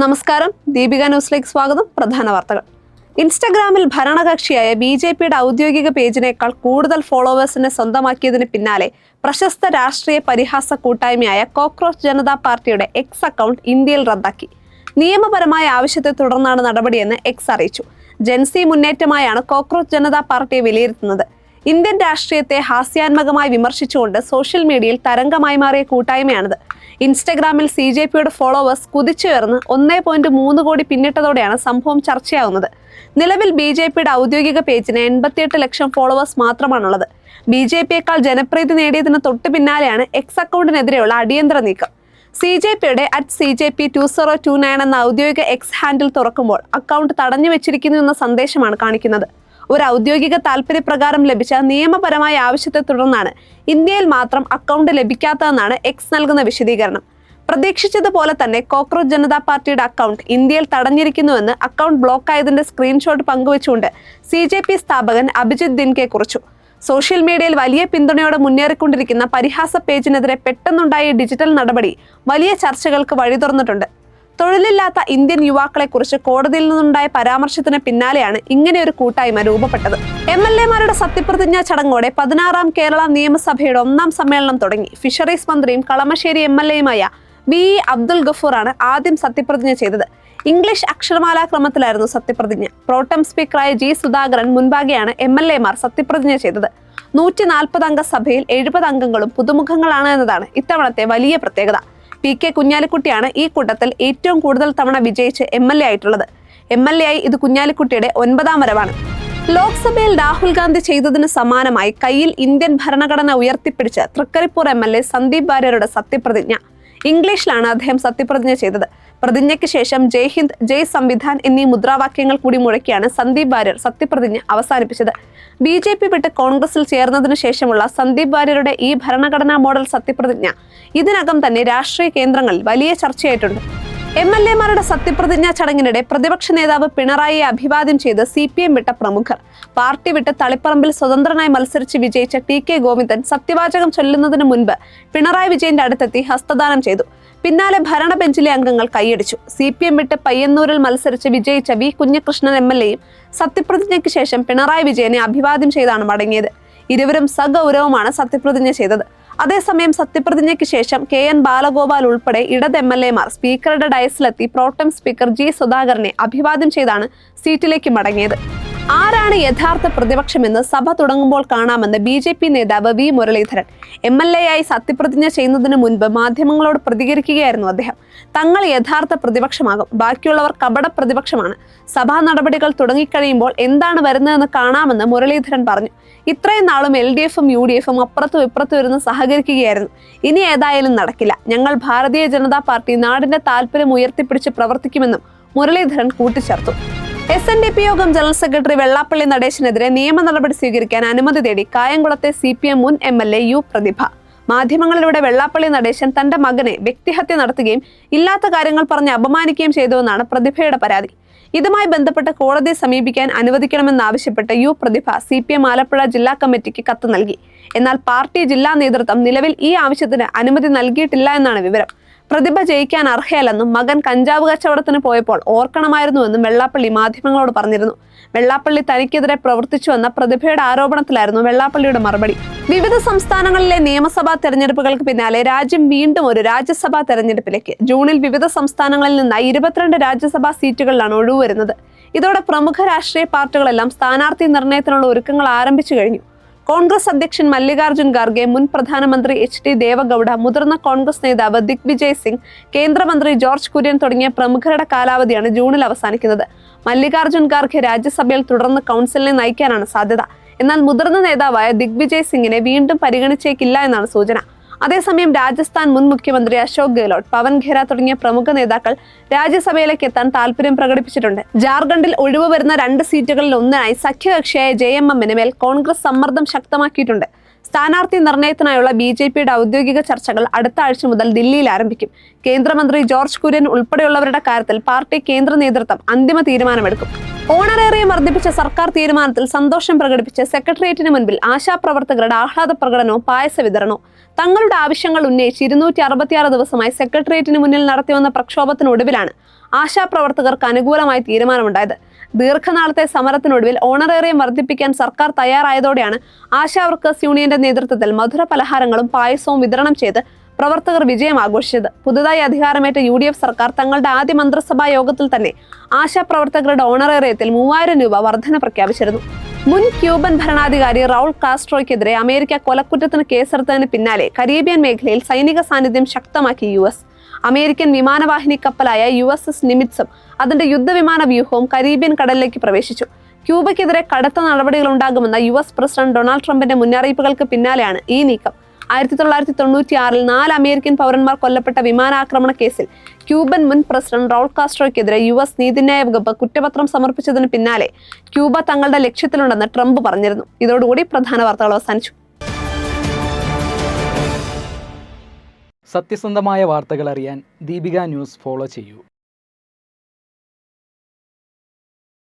നമസ്കാരം, ദീപിക ന്യൂസിലേക്ക് സ്വാഗതം. പ്രധാന വാർത്തകൾ. ഇൻസ്റ്റഗ്രാമിൽ ഭരണകക്ഷിയായ BJPയുടെ ഔദ്യോഗിക പേജിനേക്കാൾ കൂടുതൽ ഫോളോവേഴ്സിനെ സ്വന്തമാക്കിയതിന് പിന്നാലെ പ്രശസ്ത രാഷ്ട്രീയ പരിഹാസ കൂട്ടായ്മയായ കോക്രോച്ച് ജനതാ പാർട്ടിയുടെ എക്സ് അക്കൗണ്ട് ഇന്ത്യയിൽ റദ്ദാക്കി. നിയമപരമായ ആവശ്യത്തെ തുടർന്നാണ് നടപടിയെന്ന് എക്സ് അറിയിച്ചു. ജൻസി മുന്നേറ്റമായാണ് കോക്രോച്ച് ജനതാ പാർട്ടിയെ വിലയിരുത്തുന്നത്. ഇന്ത്യൻ രാഷ്ട്രീയത്തെ ഹാസ്യാത്മകമായി വിമർശിച്ചുകൊണ്ട് സോഷ്യൽ മീഡിയയിൽ തരംഗമായി മാറിയ കൂട്ടായ്മയാണിത്. ഇൻസ്റ്റഗ്രാമിൽ CJPയുടെ ഫോളോവേഴ്സ് കുതിച്ചുയർന്ന് 1.3 കോടി പിന്നിട്ടതോടെയാണ് സംഭവം ചർച്ചയാവുന്നത്. നിലവിൽ BJPയുടെ ഔദ്യോഗിക പേജിന് 88 ലക്ഷം ഫോളോവേഴ്സ് മാത്രമാണുള്ളത്. BJPയേക്കാൾ ജനപ്രീതി നേടിയതിന് തൊട്ടു പിന്നാലെയാണ് എക്സ് അക്കൗണ്ടിനെതിരെയുള്ള അടിയന്തര നീക്കം. CJPയുടെ @CJP2029 എന്ന ഔദ്യോഗിക എക്സ് ഹാൻഡിൽ തുറക്കുമ്പോൾ അക്കൗണ്ട് തടഞ്ഞു വെച്ചിരിക്കുന്നു എന്ന സന്ദേശമാണ് കാണിക്കുന്നത്. ഒരു ഔദ്യോഗിക താൽപര്യപ്രകാരം ലഭിച്ച നിയമപരമായ ആവശ്യത്തെ തുടർന്നാണ് ഇന്ത്യയിൽ മാത്രം അക്കൗണ്ട് ലഭിക്കാത്തതെന്നാണ് എക്സ് നൽകുന്ന വിശദീകരണം. പ്രതീക്ഷിച്ചതുപോലെ തന്നെ കോക്രോച്ച് ജനതാ പാർട്ടിയുടെ അക്കൗണ്ട് ഇന്ത്യയിൽ തടഞ്ഞിരിക്കുന്നുവെന്ന് അക്കൗണ്ട് ബ്ലോക്ക് ആയതിന്റെ സ്ക്രീൻഷോട്ട് പങ്കുവച്ചുകൊണ്ട് CJP സ്ഥാപകൻ അഭിജിത്ത് ദിൻകെ കുറിച്ചു. സോഷ്യൽ മീഡിയയിൽ വലിയ പിന്തുണയോടെ മുന്നേറിക്കൊണ്ടിരിക്കുന്ന പരിഹാസ പേജിനെതിരെ പെട്ടെന്നുണ്ടായ ഡിജിറ്റൽ നടപടി വലിയ ചർച്ചകൾക്ക് വഴി തുറന്നിട്ടുണ്ട്. തൊഴിലില്ലാത്ത ഇന്ത്യൻ യുവാക്കളെ കുറിച്ച് കോടതിയിൽ നിന്നുണ്ടായ പരാമർശത്തിന് പിന്നാലെയാണ് ഇങ്ങനെയൊരു കൂട്ടായ്മ രൂപപ്പെട്ടത്. MLA-മാരുടെ സത്യപ്രതിജ്ഞാ ചടങ്ങോടെ 16ാം കേരള നിയമസഭയുടെ 1ാം സമ്മേളനം തുടങ്ങി. ഫിഷറീസ് മന്ത്രിയും കളമശ്ശേരി MLA-യുമായ VE അബ്ദുൽ ഗഫൂറാണ് ആദ്യം സത്യപ്രതിജ്ഞ ചെയ്തത്. ഇംഗ്ലീഷ് അക്ഷരമാലാക്രമത്തിലായിരുന്നു സത്യപ്രതിജ്ഞ. പ്രോട്ടം സ്പീക്കറായ G സുധാകരൻ മുൻപാകെയാണ് MLA-മാർ സത്യപ്രതിജ്ഞ ചെയ്തത്. 140 അംഗ സഭയിൽ 70 അംഗങ്ങളും പുതുമുഖങ്ങളാണ് എന്നതാണ് ഇത്തവണത്തെ വലിയ പ്രത്യേകത. PK കുഞ്ഞാലിക്കുട്ടിയാണ് ഈ കൂട്ടത്തിൽ ഏറ്റവും കൂടുതൽ തവണ വിജയിച്ച് MLA ആയിട്ടുള്ളത്. MLA ആയി ഇത് കുഞ്ഞാലിക്കുട്ടിയുടെ 9ാം വരവാണ്. ലോക്സഭയിൽ രാഹുൽ ഗാന്ധി ചെയ്തതിന് സമാനമായി കയ്യിൽ ഇന്ത്യൻ ഭരണഘടന ഉയർത്തിപ്പിടിച്ച് തൃക്കരിപ്പൂർ MLA സന്ദീപ് വാര്യരുടെ സത്യപ്രതിജ്ഞ. ഇംഗ്ലീഷിലാണ് അദ്ദേഹം സത്യപ്രതിജ്ഞ ചെയ്തത്. പ്രതിജ്ഞയ്ക്ക് ശേഷം ജയ് ഹിന്ദ്, ജയ് സംവിധാൻ എന്നീ മുദ്രാവാക്യങ്ങൾ കൂടി മുഴക്കിയാണ് സന്ദീപ് വാര്യർ സത്യപ്രതിജ്ഞ അവസാനിപ്പിച്ചത്. BJP വിട്ട് കോൺഗ്രസിൽ ചേർന്നതിനു ശേഷമുള്ള സന്ദീപ് വാര്യരുടെ ഈ ഭരണഘടനാ മോഡൽ സത്യപ്രതിജ്ഞ ഇതിനകം തന്നെ രാഷ്ട്രീയ കേന്ദ്രങ്ങളിൽ വലിയ ചർച്ചയായിട്ടുണ്ട്. MLA-മാരുടെ സത്യപ്രതിജ്ഞാ ചടങ്ങിനിടെ പ്രതിപക്ഷ നേതാവ് പിണറായിയെ അഭിവാദ്യം ചെയ്ത് CPM വിട്ട പ്രമുഖർ. പാർട്ടി വിട്ട് തളിപ്പറമ്പിൽ സ്വതന്ത്രനായി മത്സരിച്ച് വിജയിച്ച TK ഗോവിന്ദൻ സത്യവാചകം ചൊല്ലുന്നതിന് മുൻപ് പിണറായി വിജയന്റെ അടുത്തെത്തി ഹസ്തദാനം ചെയ്തു. പിന്നാലെ ഭരണബെഞ്ചിലെ അംഗങ്ങൾ കൈയടിച്ചു. CPM വിട്ട് പയ്യന്നൂരിൽ മത്സരിച്ച് വിജയിച്ച V കുഞ്ഞികൃഷ്ണൻ MLA-യും സത്യപ്രതിജ്ഞയ്ക്ക് ശേഷം പിണറായി വിജയനെ അഭിവാദ്യം ചെയ്താണ് മടങ്ങിയത്. ഇരുവരും സഗൗരവമാണ് സത്യപ്രതിജ്ഞ ചെയ്തത്. അതേസമയം സത്യപ്രതിജ്ഞയ്ക്ക് ശേഷം KN ബാലഗോപാൽ ഉൾപ്പെടെ ഇടത് MLA-മാർ സ്പീക്കറുടെ ഡയസിലെത്തി പ്രോട്ടം സ്പീക്കർ G സുധാകരനെ അഭിവാദ്യം ചെയ്താണ് സീറ്റിലേക്ക് മടങ്ങിയത്. ആരാണ് യഥാർത്ഥ പ്രതിപക്ഷമെന്ന് സഭ തുടങ്ങുമ്പോൾ കാണാമെന്ന് BJP നേതാവ് V മുരളീധരൻ MLA-ആയി സത്യപ്രതിജ്ഞ ചെയ്യുന്നതിന് മുൻപ് മാധ്യമങ്ങളോട് പ്രതികരിക്കുകയായിരുന്നു അദ്ദേഹം. തങ്ങൾ യഥാർത്ഥ പ്രതിപക്ഷമാകും, ബാക്കിയുള്ളവർ കപട പ്രതിപക്ഷമാണ്. സഭാ നടപടികൾ തുടങ്ങിക്കഴിയുമ്പോൾ എന്താണ് വരുന്നതെന്ന് കാണാമെന്ന് മുരളീധരൻ പറഞ്ഞു. ഇത്രയും നാളും LDF-ഉം UDF-ഉം അപ്പുറത്തും ഇപ്പുറത്തും ഇരുന്ന് സഹകരിക്കുകയായിരുന്നു. ഇനി ഏതായാലും നടക്കില്ല. ഞങ്ങൾ ഭാരതീയ ജനതാ പാർട്ടി നാടിന്റെ താല്പര്യം ഉയർത്തിപ്പിടിച്ച് പ്രവർത്തിക്കുമെന്നും മുരളീധരൻ കൂട്ടിച്ചേർത്തു. SNDP യോഗം ജനറൽ സെക്രട്ടറി വെള്ളാപ്പള്ളി നടേശനെതിരെ നിയമ നടപടി സ്വീകരിക്കാൻ അനുമതി തേടി കായംകുളത്തെ CPM മുൻ MLA U പ്രതിഭ. മാധ്യമങ്ങളിലൂടെ വെള്ളാപ്പള്ളി നടേശൻ തന്റെ മകനെ വ്യക്തിഹത്യ നടത്തുകയും ഇല്ലാത്ത കാര്യങ്ങൾ പറഞ്ഞ് അപമാനിക്കുകയും ചെയ്തുവെന്നാണ് പ്രതിഭയുടെ പരാതി. ഇതുമായി ബന്ധപ്പെട്ട് കോടതിയെ സമീപിക്കാൻ അനുവദിക്കണമെന്നാവശ്യപ്പെട്ട് U പ്രതിഭ CPM ആലപ്പുഴ ജില്ലാ കമ്മിറ്റിക്ക് കത്ത് നൽകി. എന്നാൽ പാർട്ടി ജില്ലാ നേതൃത്വം നിലവിൽ ഈ ആവശ്യത്തിന് അനുമതി നൽകിയിട്ടില്ല എന്നാണ് വിവരം. പ്രതിഭ ജയിക്കാൻ അർഹയല്ലെന്നും മകൻ കഞ്ചാവ് കച്ചവടത്തിന് പോയപ്പോൾ ഓർക്കണമായിരുന്നുവെന്നും വെള്ളാപ്പള്ളി മാധ്യമങ്ങളോട് പറഞ്ഞിരുന്നു. വെള്ളാപ്പള്ളി തനിക്കെതിരെ പ്രവർത്തിച്ചുവെന്ന പ്രതിഭയുടെ ആരോപണത്തിലായിരുന്നു വെള്ളാപ്പള്ളിയുടെ മറുപടി. വിവിധ സംസ്ഥാനങ്ങളിലെ നിയമസഭാ തെരഞ്ഞെടുപ്പുകൾക്ക് പിന്നാലെ രാജ്യം വീണ്ടും ഒരു രാജ്യസഭാ തെരഞ്ഞെടുപ്പിലേക്ക്. ജൂണിൽ വിവിധ സംസ്ഥാനങ്ങളിൽ നിന്നായി 22 രാജ്യസഭാ സീറ്റുകളിലാണ് ഒഴിവ് വരുന്നത്. ഇതോടെ പ്രമുഖ രാഷ്ട്രീയ പാർട്ടികളെല്ലാം സ്ഥാനാർത്ഥി നിർണയത്തിനുള്ള ഒരുക്കങ്ങൾ ആരംഭിച്ചു കഴിഞ്ഞു. കോൺഗ്രസ് അധ്യക്ഷൻ മല്ലികാർജുൻ ഖാർഗെ, മുൻ പ്രധാനമന്ത്രി HD ദേവഗൌഡ, മുതിർന്ന കോൺഗ്രസ് നേതാവ് ദിഗ്വിജയ് സിംഗ്, കേന്ദ്രമന്ത്രി ജോർജ് കുര്യൻ തുടങ്ങിയ പ്രമുഖരുടെ കാലാവധിയാണ് ജൂണിൽ അവസാനിക്കുന്നത്. മല്ലികാർജുൻ ഖാർഗെ രാജ്യസഭയിൽ തുടർന്ന് കൗൺസിലിനെ നയിക്കാനാണ് സാധ്യത. എന്നാൽ മുതിർന്ന നേതാവായ ദിഗ്വിജയ് സിംഗിനെ വീണ്ടും പരിഗണിച്ചേക്കില്ല എന്നാണ് സൂചന. അതേസമയം രാജസ്ഥാൻ മുൻ മുഖ്യമന്ത്രി അശോക് ഗെഹ്ലോട്ട്, പവൻ ഖേര തുടങ്ങിയ പ്രമുഖ നേതാക്കൾ രാജ്യസഭയിലേക്ക് എത്താൻ താല്പര്യം പ്രകടിപ്പിച്ചിട്ടുണ്ട്. ജാർഖണ്ഡിൽ ഒഴിവ് വരുന്ന 2 സീറ്റുകളിൽ ഒന്നിനായി സഖ്യകക്ഷിയായ JMM-ന് മേൽ കോൺഗ്രസ് സമ്മർദ്ദം ശക്തമാക്കിയിട്ടുണ്ട്. സ്ഥാനാർത്ഥി നിർണയത്തിനായുള്ള BJPയുടെ ഔദ്യോഗിക ചർച്ചകൾ അടുത്ത ആഴ്ച മുതൽ ദില്ലിയിൽ ആരംഭിക്കും. കേന്ദ്രമന്ത്രി ജോർജ് കുര്യൻ ഉൾപ്പെടെയുള്ളവരുടെ കാര്യത്തിൽ പാർട്ടി കേന്ദ്ര നേതൃത്വം അന്തിമ തീരുമാനമെടുക്കും. ഓണറേറിയം വർദ്ധിപ്പിച്ച സർക്കാർ തീരുമാനത്തിൽ സന്തോഷം പ്രകടിപ്പിച്ച് സെക്രട്ടേറിയറ്റിന് മുൻപിൽ ആശാപ്രവർത്തകരുടെ ആഹ്ലാദ പ്രകടനവും പായസ വിതരണവും. തങ്ങളുടെ ആവശ്യങ്ങൾ ഉന്നയിച്ച് 266 ദിവസമായി സെക്രട്ടേറിയറ്റിന് മുന്നിൽ നടത്തിവന്ന പ്രക്ഷോഭത്തിനൊടുവിലാണ് ആശാപ്രവർത്തകർക്ക് അനുകൂലമായി തീരുമാനമുണ്ടായത്. ദീർഘനാളത്തെ സമരത്തിനൊടുവിൽ ഓണറേറിയം വർദ്ധിപ്പിക്കാൻ സർക്കാർ തയ്യാറായതോടെയാണ് ആശാ വർക്കേഴ്സ് യൂണിയന്റെ നേതൃത്വത്തിൽ മധുര പലഹാരങ്ങളും പായസവും വിതരണം ചെയ്ത് പ്രവർത്തകർ വിജയം ആഘോഷിച്ചത്. പുതുതായി അധികാരമേറ്റ UDF സർക്കാർ തങ്ങളുടെ ആദ്യ മന്ത്രിസഭാ യോഗത്തിൽ തന്നെ ആശാപ്രവർത്തകരുടെ ഓണറേറിയത്തിൽ 3000 രൂപ വർധന പ്രഖ്യാപിച്ചിരുന്നു. മുൻ ക്യൂബൻ ഭരണാധികാരി റൗൾ കാസ്ട്രോയ്ക്കെതിരെ അമേരിക്ക കൊലക്കുറ്റത്തിന് കേസെടുത്തതിന് പിന്നാലെ കരീബിയൻ മേഖലയിൽ സൈനിക സാന്നിധ്യം ശക്തമാക്കി US. അമേരിക്കൻ വിമാനവാഹിനി കപ്പലായ USS നിമിറ്റ്സും അതിന്റെ യുദ്ധവിമാന വ്യൂഹവും കരീബിയൻ കടലിലേക്ക് പ്രവേശിച്ചു. ക്യൂബയ്ക്കെതിരെ കടുത്ത നടപടികൾ ഉണ്ടാകുമെന്ന US പ്രസിഡന്റ് ഡൊണാൾഡ് ട്രംപിന്റെ മുന്നറിയിപ്പുകൾക്ക് പിന്നാലെയാണ് ഈ നീക്കം. 1996 4 അമേരിക്കൻ പൗരന്മാർ കൊല്ലപ്പെട്ട വിമാനാക്രമണ കേസിൽ ക്യൂബൻ മുൻ പ്രസിഡന്റ് റൗൾ കാസ്ട്രോയ്ക്കെതിരെ US നീതിന്യായ വകുപ്പ് കുറ്റപത്രം സമർപ്പിച്ചതിന് പിന്നാലെ ക്യൂബ തങ്ങളുടെ ലക്ഷ്യത്തിലുണ്ടെന്ന് ട്രംപ് പറഞ്ഞിരുന്നു. ഇതോടുകൂടി പ്രധാന വാർത്തകൾ അവസാനിച്ചു. സത്യസന്ധമായ വാർത്തകൾ അറിയാൻ ദീപിക ന്യൂസ് ഫോളോ ചെയ്യൂ.